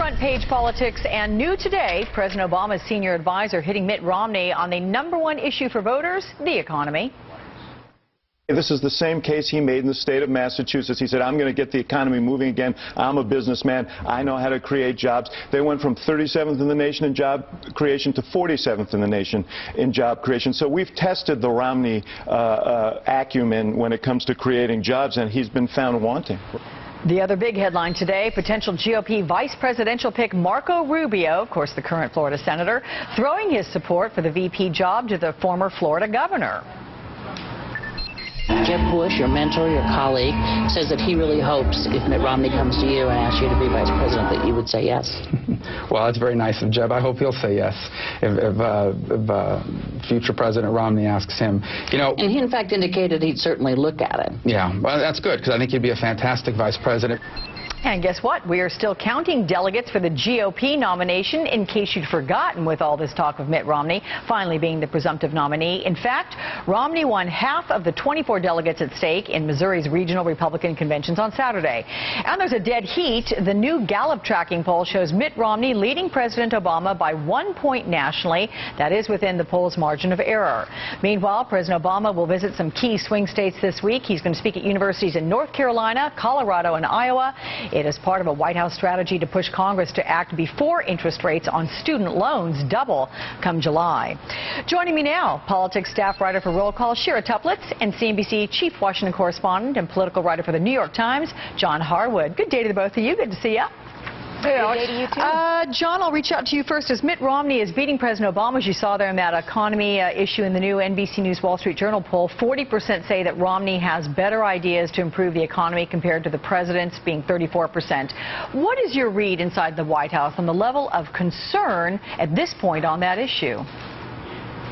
front page politics, and new today, President Obama's senior advisor hitting Mitt Romney on the #1 issue for voters, the economy. This is the same case he made in the state of Massachusetts. He said, I'm going to get the economy moving again. I'm a businessman. I know how to create jobs. They went from 37th in the nation in job creation to 47th in the nation in job creation. So we've tested the Romney acumen when it comes to creating jobs, and he's been found wanting. The other big headline today, potential GOP vice presidential pick Marco Rubio, of course the current Florida senator, throwing his support for the VP job to the former Florida governor. Jeb Bush, your mentor, your colleague, says that he really hopes if Mitt Romney comes to you and asks you to be vice president that you would say yes. Well, that's very nice of Jeb. I hope he'll say yes if future President Romney asks him. You know, and he in fact indicated he'd certainly look at it. Yeah, well, that's good because I think he'd be a fantastic vice president. And guess what? We are still counting delegates for the GOP nomination, in case you'd forgotten with all this talk of Mitt Romney finally being the presumptive nominee. In fact, Romney won half of the 24 delegates at stake in Missouri's regional Republican conventions on Saturday. And there's a dead heat. The new Gallup tracking poll shows Mitt Romney leading President Obama by 1 point nationally. That is within the poll's margin of error. Meanwhile, President Obama will visit some key swing states this week. He's going to speak at universities in North Carolina, Colorado, and Iowa. It is part of a White House strategy to push Congress to act before interest rates on student loans double come July. Joining me now, politics staff writer for Call Shira Toeplitz, and CNBC chief Washington correspondent and political writer for the New York Times, John Harwood. Good day to the both of you. Good to see you. Hey, Alex. Good day to you too. John, I'll reach out to you first. As Mitt Romney is beating President Obama, as you saw there in that economy issue in the new NBC News Wall Street Journal poll, 40% say that Romney has better ideas to improve the economy compared to the president's, being 34%. What is your read inside the White House on the level of concern at this point on that issue?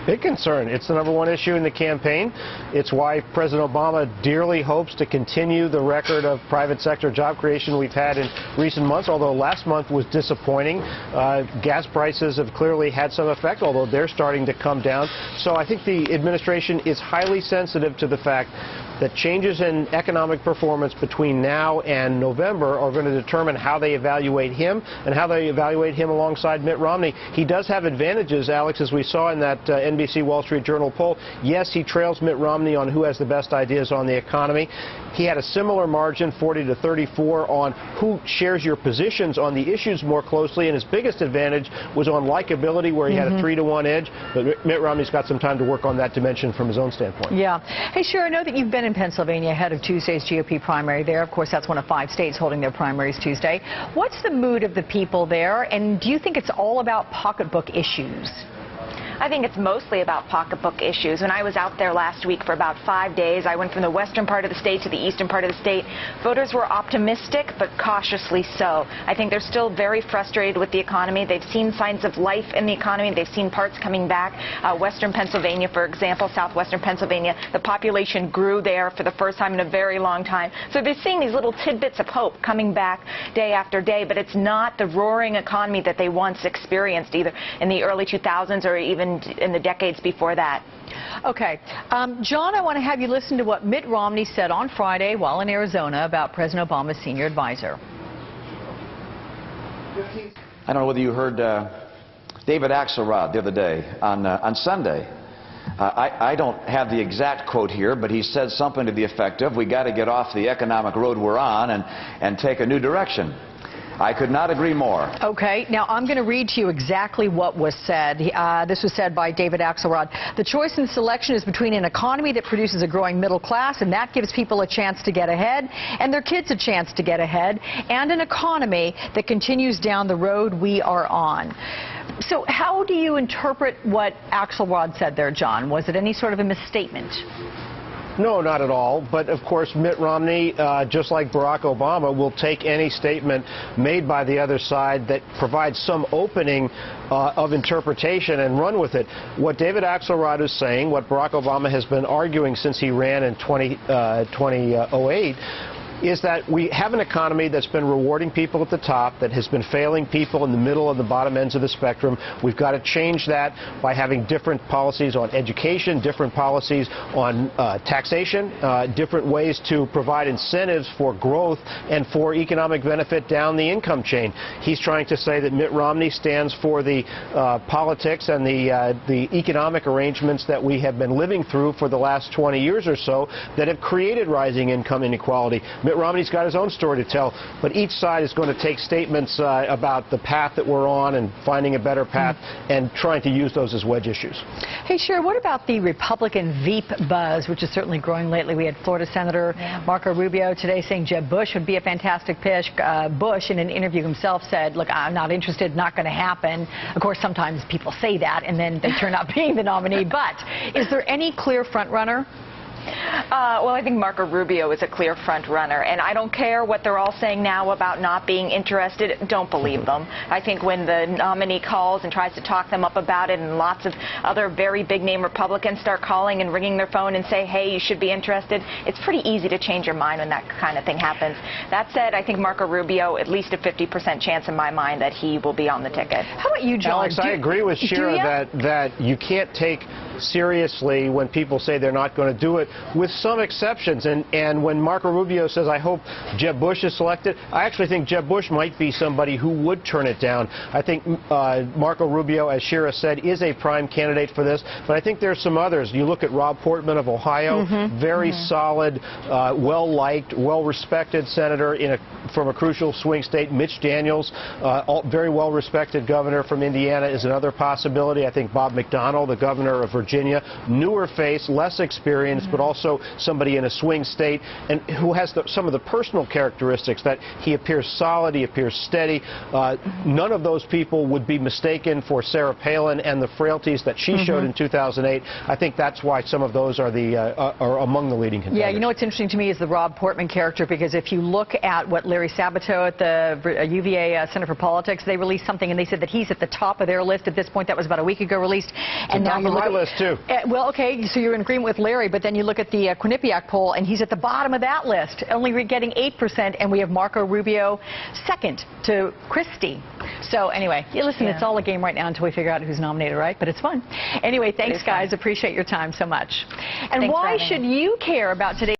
Big concern. It's the #1 issue in the campaign. It's why President Obama dearly hopes to continue the record of private sector job creation we've had in recent months, although last month was disappointing. Gas prices have clearly had some effect, although they're starting to come down. So I think the administration is highly sensitive to the fact that changes in economic performance between now and November are going to determine how they evaluate him and how they evaluate him alongside Mitt Romney. He does have advantages, Alex, as we saw in that NBC Wall Street Journal poll. Yes, he trails Mitt Romney on who has the best ideas on the economy. He had a similar margin, 40 to 34, on who shares your positions on the issues more closely, and his biggest advantage was on likability, where he had a 3-to-1 edge. But Mitt Romney's got some time to work on that dimension from his own standpoint. Yeah. Hey, Shira, I know that you've been in Pennsylvania ahead of Tuesday's GOP primary there. Of course, that's one of 5 states holding their primaries Tuesday. What's the mood of the people there, and do you think it's all about pocketbook issues? I think it's mostly about pocketbook issues. When I was out there last week for about 5 days, I went from the western part of the state to the eastern part of the state. Voters were optimistic, but cautiously so. I think they're still very frustrated with the economy. They've seen signs of life in the economy. They've seen parts coming back. Western Pennsylvania, for example, southwestern Pennsylvania, the population grew there for the first time in a very long time. So they're seeing these little tidbits of hope coming back day after day, but it's not the roaring economy that they once experienced, either in the early 2000s or even in the decades before that. Okay. John, I want to have you listen to what Mitt Romney said on Friday while in Arizona about President Obama's senior advisor. I don't know whether you heard David Axelrod the other day on Sunday. I don't have the exact quote here, but he said something to the effect of, we got to get off the economic road we're on and take a new direction. I could not agree more. Okay. Now, I'm going to read to you exactly what was said. This was said by David Axelrod. The choice in selection is between an economy that produces a growing middle class, and that gives people a chance to get ahead, and their kids a chance to get ahead, and an economy that continues down the road we are on. So how do you interpret what Axelrod said there, John? Was it any sort of a misstatement? No, not at all. But, of course, Mitt Romney, just like Barack Obama, will take any statement made by the other side that provides some opening of interpretation and run with it. What David Axelrod is saying, what Barack Obama has been arguing since he ran in 2008, is that we have an economy that's been rewarding people at the top, that has been failing people in the middle and the bottom ends of the spectrum. We've got to change that by having different policies on education, different policies on taxation, different ways to provide incentives for growth and for economic benefit down the income chain. He's trying to say that Mitt Romney stands for the politics and the economic arrangements that we have been living through for the last 20 years or so that have created rising income inequality. Mitt Romney's got his own story to tell, but each side is going to take statements about the path that we're on and finding a better path and trying to use those as wedge issues. Hey, Shira, what about the Republican Veep buzz, which is certainly growing lately? We had Florida Senator Marco Rubio today saying Jeb Bush would be a fantastic pick. Bush, in an interview himself, said, look, I'm not interested, not going to happen. Of course, sometimes people say that and then they turn out being the nominee. But is there any clear front runner? Well, I think Marco Rubio is a clear front runner, and I don't care what they're all saying now about not being interested. Don't believe them. I think when the nominee calls and tries to talk them up about it, and lots of other very big-name Republicans start calling and ringing their phone and say, hey, you should be interested, it's pretty easy to change your mind when that kind of thing happens. That said, I think Marco Rubio, at least a 50% chance in my mind that he will be on the ticket. How about you, John? Alex, I agree with Shira that you can't take seriously when people say they're not going to do it, with some exceptions. And when Marco Rubio says, I hope Jeb Bush is selected, I actually think Jeb Bush might be somebody who would turn it down. I think Marco Rubio, as Shira said, is a prime candidate for this, but I think there's some others. You look at Rob Portman of Ohio, very solid, well-liked, well-respected senator from a crucial swing state. Mitch Daniels, very well-respected governor from Indiana, is another possibility. I think Bob McDonnell, the governor of Virginia, newer face, less experienced, but also somebody in a swing state and who has some of the personal characteristics that he appears solid, he appears steady. None of those people would be mistaken for Sarah Palin and the frailties that she showed in 2008. I think that's why some of those are among the leading contenders. Yeah, you know what's interesting to me is the Rob Portman character, because if you look at what Larry Sabato at the UVA Center for Politics, they released something and they said that he's at the top of their list at this point. That was about a week ago released. And now top of my list too. Well, okay, so you're in agreement with Larry, but then you look at the Quinnipiac poll and he's at the bottom of that list, only getting 8%, and we have Marco Rubio second to Christie. So anyway, listen, it's all a game right now until we figure out who's nominated, right? But it's fun. Anyway, thanks guys. Appreciate your time so much. And why should you care about today's